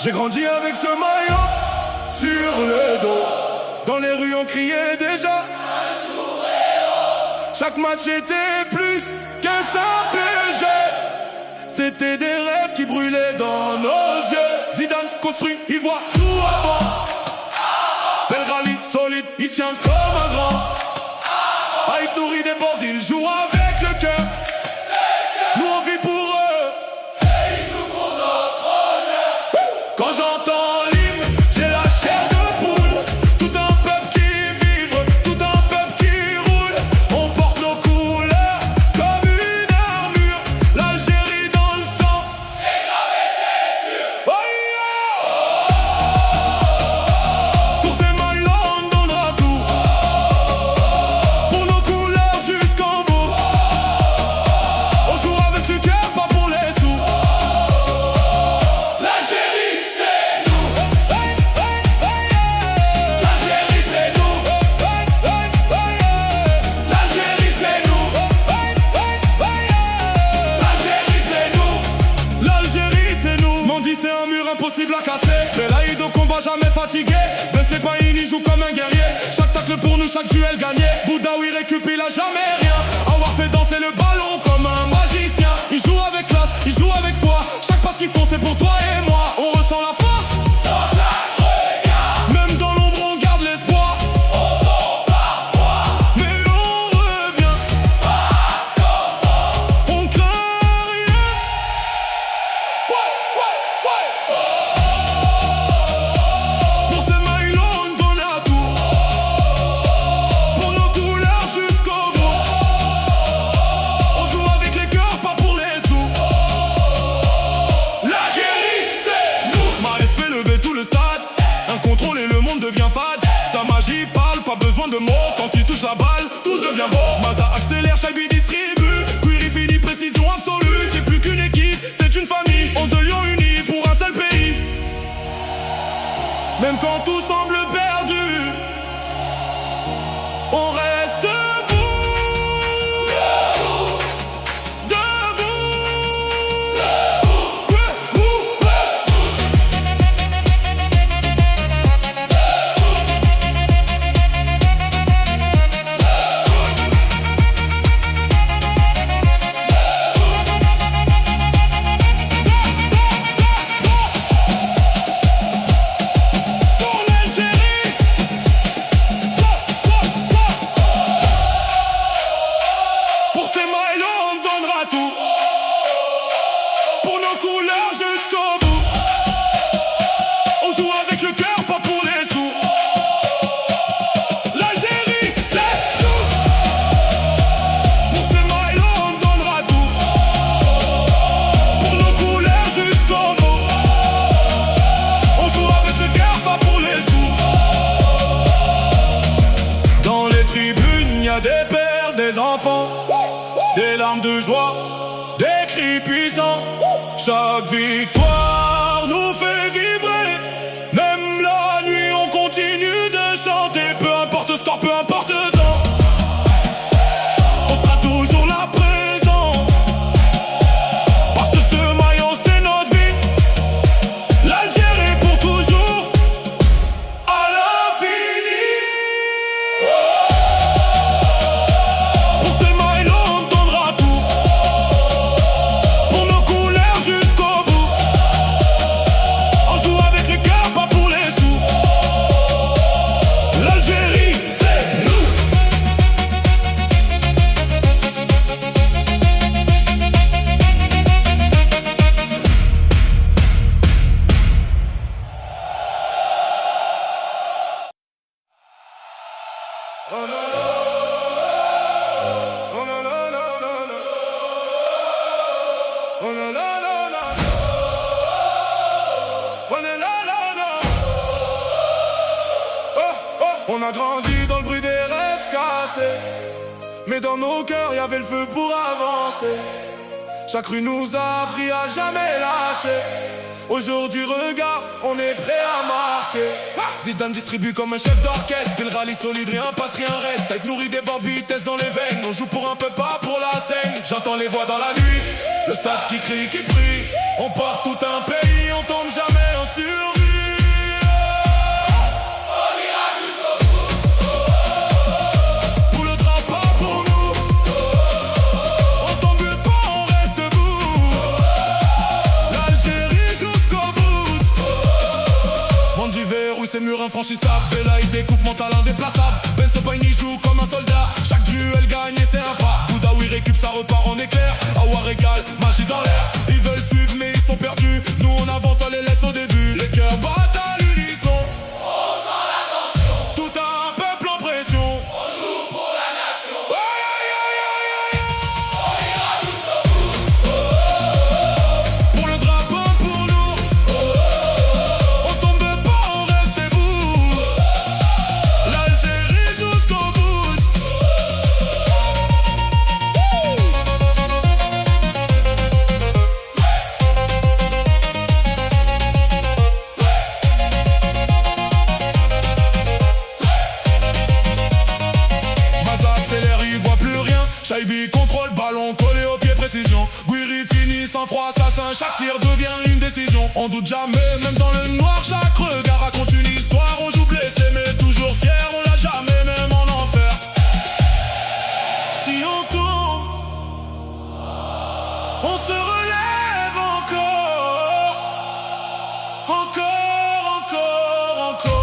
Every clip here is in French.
J'ai grandi avec ce maillot sur le dos. Dans les rues on criait déjà chaque match était plus qu'un simple jeu. C'était des rêves qui brûlaient dans nos yeux. Zidane construit, il voit tout avant. Belgrali solide, il tient comme un grand. Aït nourrit des bords, il joue avec le cœur. Nous on vit pour eux et ils jouent pour notre honneur. Quand j'entends l'hymne, j'ai la chair de poule. Tout un peuple qui vibre, tout un peuple qui roule. On porte nos couleurs comme une armure. L'Algérie dans le sang, c'est grave et c'est sûr. Oh yeah. Pour ces maillots on donnera tout. Pour nos couleurs jusqu'en bout. On joue avec le cœur, pas pour les sous. L'Algérie c'est nous. L'Algérie c'est nous. L'Algérie c'est nous. L'Algérie c'est nous. L'Algérie c'est nous. Mandi c'est un mur impossible à casser. Belaïd au combat jamais fatigué. Blessé pas il joue comme un guerrier. Chaque tacle pour nous, chaque duel gagné. Boudaoui récup, il a jamais rien. Avoir fait danser le ballon comme un magicien. Il joue avec classe, il joue avec foi. Chaque passe qu'ils font c'est pour toi et moi. On ressent la force dans chaque regard. Même dans l'ombre on garde l'espoir. On tombe parfois, mais on revient. Parce qu'ensemble on craint rien. Ouais. Pour ces maillots on donne à tout. Pour nos couleurs jusqu'au bout. On joue avec les cœurs, pas pour les sous. L'Algérie c'est nous. Mahrez fait lever tout le stade. Incontrôlé le monde devient fade. Sa magie parle, pas besoin de mots. Quand il touche la balle, tout devient beau. Maza accélère, Chaibi distribue. Cuiri finit, précision absolue. C'est plus qu'une équipe, c'est une famille. 11 lions unis pour un seul pays. Même quand tout semble perdu, on reste debout. Debout. Pour l'Algérie. Pour ces maillots on donnera tout. Pour nos couleurs jusqu'au bout. On joue avec le cœur, pas pour les sous. L'Algérie c'est nous. Pour ces maillots on donnera tout. Pour nos couleurs jusqu'au bout. On joue avec le cœur, pas pour les sous. Dans les tribunes, y a des pères, des enfants, des larmes de joie, des cris puissants. Chaque victoire nous fait vibrer. Même la nuit, on continue de chanter. Peu importe le score, peu importe le temps. On sera toujours là présent. Parce que ce maillot, c'est notre vie. L'Algérie pour toujours, à l'infini. Pour ces maillots on donnera tout. Pour nos couleurs jusqu'au bout. On joue avec le cœur, pas pour les sous. L'Algérie c'est nous. Oh non, non. Oh non, non, non, non, non. Oh non, non, non, non. Oh non, non, non, non. On a grandi dans le bruit des rêves cassés. Mais dans nos cœurs, y avait le feu pour avancer. Chaque rue nous a appris à jamais lâcher. Aujourd'hui regarde, on est prêt à marquer. Zidane distribue comme un chef d'orchestre. Belgrali solide, rien passe, rien reste. Tête nourrie des bords de vitesse dans les veines. On joue pour un peu, pas pour la scène. J'entends les voix dans la nuit, le stade qui crie, qui prie. On part tout un pays, on tombe jamais en sur. mur infranchissable. Belaïd découpe mon talent indéplaçable. Ben Sopain y joue comme un soldat. Chaque duel gagné c'est un pas. Boudaoui récup, ça repart en éclair. Awa régale, magie dans l'air. Ils veulent suivre mais ils sont perdus. Nous on avance, on les laisse au début. Les cœurs battent à l'unisson. On sent la tension. Tout un peuple en pression. On joue pour la nation. Aïe aïe aïe aïe aïe aïe. On ira jusqu'au bout. Pour le drapeau, pour nous. On tombe pas, on reste debout. L'Algérie jusqu'au bout. Chaibi contrôle, ballon collé au pied, précision. Guiri finit sans froid, assassin. Chaque tir devient une décision. On doute jamais, même dans le noir. Chaque regard raconte une histoire. On joue blessé mais toujours fier. On l'a jamais, même en enfer. Si on tombe, on se relève encore. Encore, encore, encore.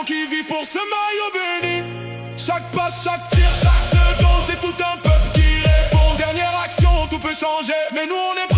Qui vivent pour ce maillot béni. Chaque passe, chaque tir, chaque seconde, c'est tout un peuple qui répond. Dernière action, tout peut changer, mais nous on est